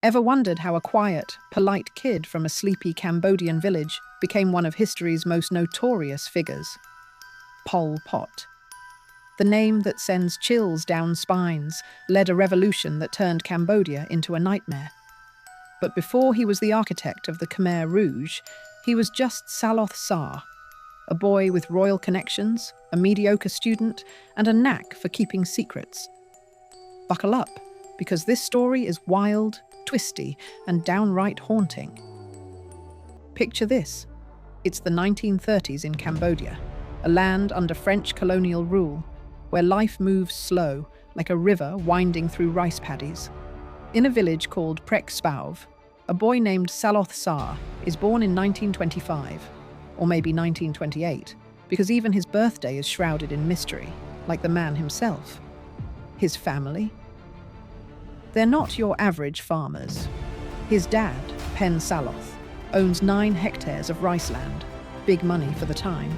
Ever wondered how a quiet, polite kid from a sleepy Cambodian village became one of history's most notorious figures? Pol Pot. The name that sends chills down spines led a revolution that turned Cambodia into a nightmare. But before he was the architect of the Khmer Rouge, he was just Saloth Sar, a boy with royal connections, a mediocre student, and a knack for keeping secrets. Buckle up, because this story is wild, twisty, and downright haunting. Picture this. It's the 1930s in Cambodia, a land under French colonial rule, where life moves slow, like a river winding through rice paddies. In a village called Prek Spauv, a boy named Saloth Sar is born in 1925, or maybe 1928, because even his birthday is shrouded in mystery, like the man himself. His family? They're not your average farmers. His dad, Pen Saloth, owns 9 hectares of rice land, big money for the time,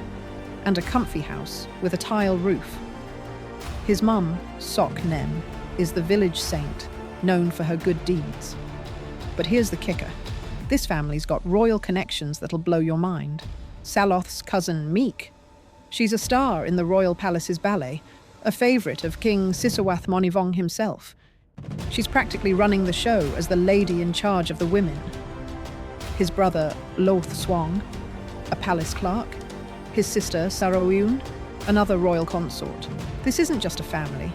and a comfy house with a tile roof. His mum, Sok Nem, is the village saint, known for her good deeds. But here's the kicker. This family's got royal connections that'll blow your mind. Saloth's cousin Meek. She's a star in the Royal Palace's ballet, a favourite of King Sisowath Monivong himself. She's practically running the show as the lady in charge of the women. His brother, Loth Swang, a palace clerk. His sister, Saroyun, another royal consort. This isn't just a family.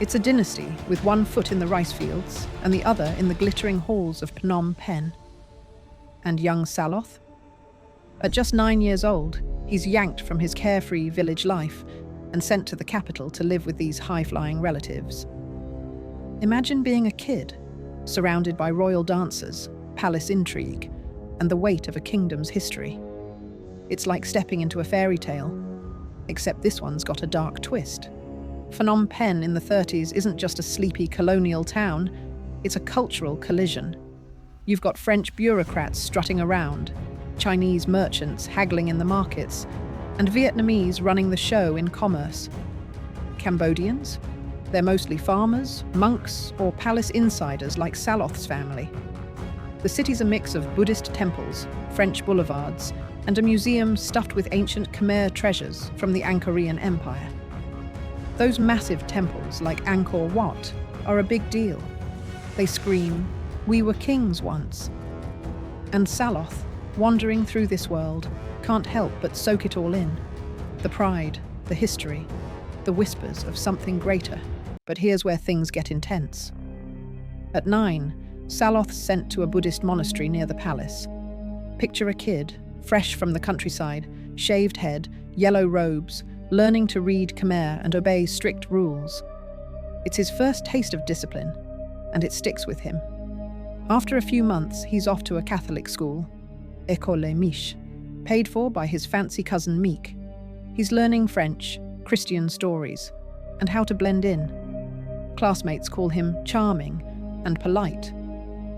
It's a dynasty with one foot in the rice fields and the other in the glittering halls of Phnom Penh. And young Saloth? At just 9 years old, he's yanked from his carefree village life and sent to the capital to live with these high-flying relatives. Imagine being a kid, surrounded by royal dancers, palace intrigue, and the weight of a kingdom's history. It's like stepping into a fairy tale, except this one's got a dark twist. Phnom Penh in the 30s isn't just a sleepy colonial town, it's a cultural collision. You've got French bureaucrats strutting around, Chinese merchants haggling in the markets, and Vietnamese running the show in commerce. Cambodians? They're mostly farmers, monks, or palace insiders like Saloth's family. The city's a mix of Buddhist temples, French boulevards, and a museum stuffed with ancient Khmer treasures from the Angkorean Empire. Those massive temples, like Angkor Wat, are a big deal. They scream, "We were kings once." And Saloth, wandering through this world, can't help but soak it all in. The pride, the history, the whispers of something greater. But here's where things get intense. At 9, Saloth's sent to a Buddhist monastery near the palace. Picture a kid, fresh from the countryside, shaved head, yellow robes, learning to read Khmer and obey strict rules. It's his first taste of discipline, and it sticks with him. After a few months, he's off to a Catholic school, École Miche, paid for by his fancy cousin Meek. He's learning French, Christian stories, and how to blend in. Classmates call him charming and polite.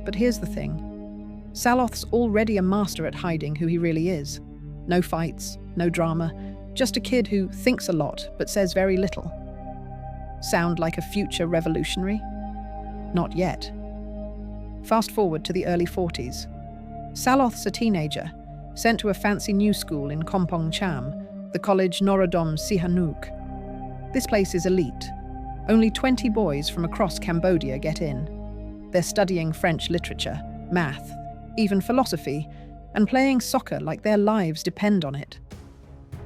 But here's the thing. Saloth's already a master at hiding who he really is. No fights, no drama, just a kid who thinks a lot but says very little. Sound like a future revolutionary? Not yet. Fast forward to the early 40s. Saloth's a teenager, sent to a fancy new school in Kompong Cham, the college Norodom Sihanouk. This place is elite. Only 20 boys from across Cambodia get in. They're studying French literature, math, even philosophy, and playing soccer like their lives depend on it.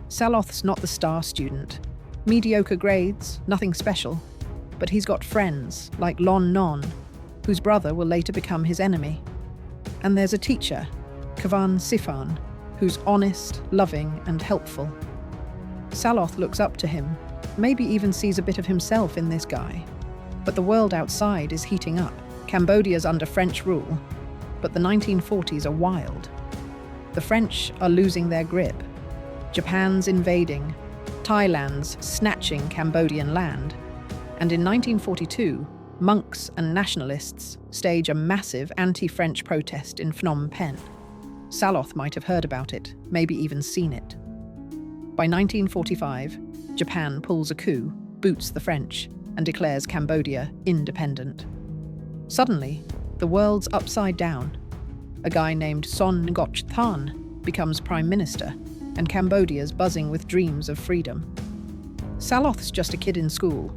Saloth's not the star student. Mediocre grades, nothing special. But he's got friends, like Lon Non, whose brother will later become his enemy. And there's a teacher, Kavan Sifan, who's honest, loving, and helpful. Saloth looks up to him, maybe even sees a bit of himself in this guy. But the world outside is heating up. Cambodia's under French rule, but the 1940s are wild. The French are losing their grip. Japan's invading, Thailand's snatching Cambodian land, and in 1942, monks and nationalists stage a massive anti-French protest in Phnom Penh. Saloth might have heard about it, maybe even seen it. By 1945, Japan pulls a coup, boots the French, and declares Cambodia independent. Suddenly, The world's upside down. A guy named Son Ngoc Than becomes prime minister, and Cambodia's buzzing with dreams of freedom. Saloth's just a kid in school,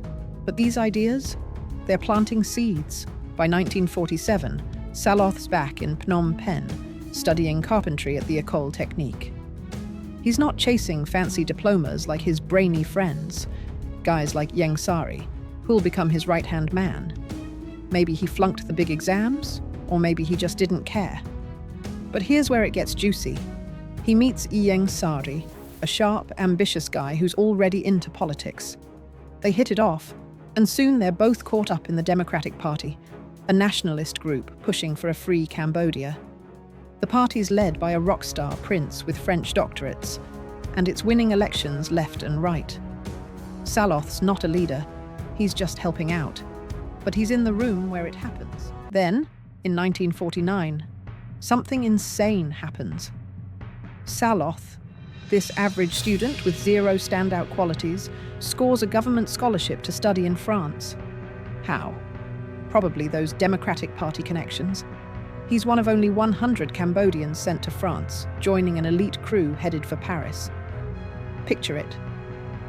but these ideas, they're planting seeds. By 1947, Saloth's back in Phnom Penh, studying carpentry at the École Technique. He's not chasing fancy diplomas like his brainy friends, guys like Ieng Sari, who'll become his right-hand man. Maybe he flunked the big exams, or maybe he just didn't care. But here's where it gets juicy. He meets Ieng Sari, a sharp, ambitious guy who's already into politics. They hit it off, and soon they're both caught up in the Democratic Party, a nationalist group pushing for a free Cambodia. The party's led by a rock star prince with French doctorates, and it's winning elections left and right. Saloth's not a leader, he's just helping out. But he's in the room where it happens. Then, in 1949, something insane happens. Saloth, this average student with zero standout qualities, scores a government scholarship to study in France. How? Probably those Democratic Party connections. He's one of only 100 Cambodians sent to France, joining an elite crew headed for Paris. Picture it.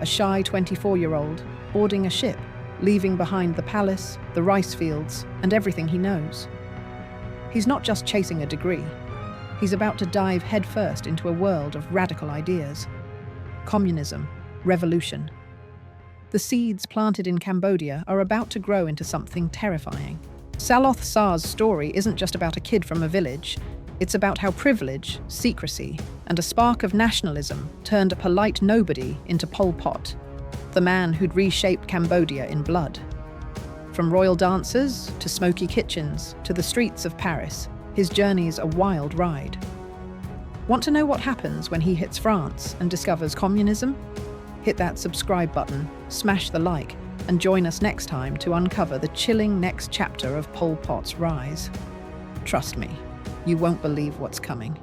A shy 24-year-old boarding a ship, leaving behind the palace, the rice fields, and everything he knows. He's not just chasing a degree. He's about to dive headfirst into a world of radical ideas. Communism, revolution. The seeds planted in Cambodia are about to grow into something terrifying. Saloth Sar's story isn't just about a kid from a village. It's about how privilege, secrecy, and a spark of nationalism turned a polite nobody into Pol Pot, the man who'd reshaped Cambodia in blood. From royal dances to smoky kitchens to the streets of Paris, his journey's a wild ride. Want to know what happens when he hits France and discovers communism? Hit that subscribe button, smash the like, and join us next time to uncover the chilling next chapter of Pol Pot's rise. Trust me, you won't believe what's coming.